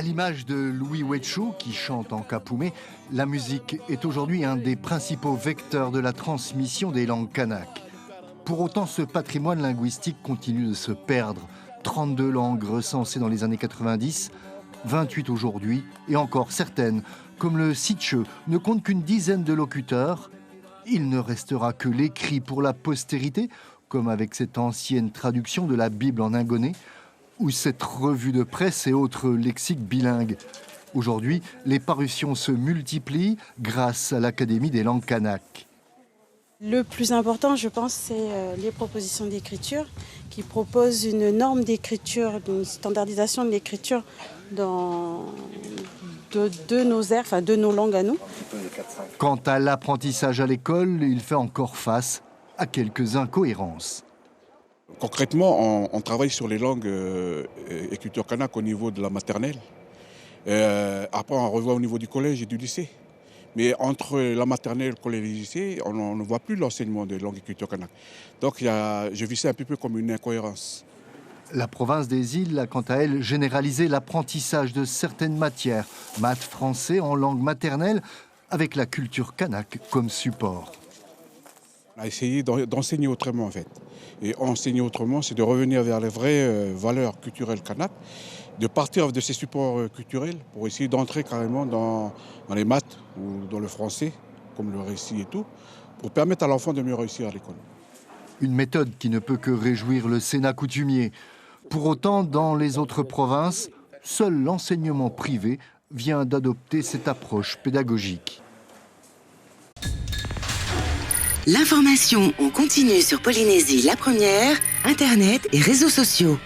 À l'image de Louis Wetchou, qui chante en kapoumé, la musique est aujourd'hui un des principaux vecteurs de la transmission des langues kanak. Pour autant, ce patrimoine linguistique continue de se perdre. 32 langues recensées dans les années 90, 28 aujourd'hui, et encore certaines, comme le Sitche, ne comptent qu'une dizaine de locuteurs. Il ne restera que l'écrit pour la postérité, comme avec cette ancienne traduction de la Bible en ingonais, ou cette revue de presse et autres lexiques bilingues. Aujourd'hui, les parutions se multiplient grâce à l'Académie des langues kanak. Le plus important, je pense, c'est les propositions d'écriture qui proposent une norme d'écriture, une standardisation de l'écriture de nos airs, enfin de nos langues à nous. Quant à l'apprentissage à l'école, il fait encore face à quelques incohérences. Concrètement, on travaille sur les langues écriture kanak au niveau de la maternelle. Après, on revoit au niveau du collège et du lycée. Mais entre la maternelle, le collège et le lycée, on ne voit plus l'enseignement des langues écriture kanak. Donc, je vis ça un peu comme une incohérence. La province des îles a quant à elle généralisé l'apprentissage de certaines matières, maths, français en langue maternelle, avec la culture kanak comme support. On a essayé d'enseigner autrement en fait. Et enseigner autrement, c'est de revenir vers les vraies valeurs culturelles kanak, de partir de ces supports culturels pour essayer d'entrer carrément dans les maths ou dans le français, comme le récit et tout, pour permettre à l'enfant de mieux réussir à l'école. Une méthode qui ne peut que réjouir le Sénat coutumier. Pour autant, dans les autres provinces, seul l'enseignement privé vient d'adopter cette approche pédagogique. L'information en continu sur Polynésie la première, Internet et réseaux sociaux.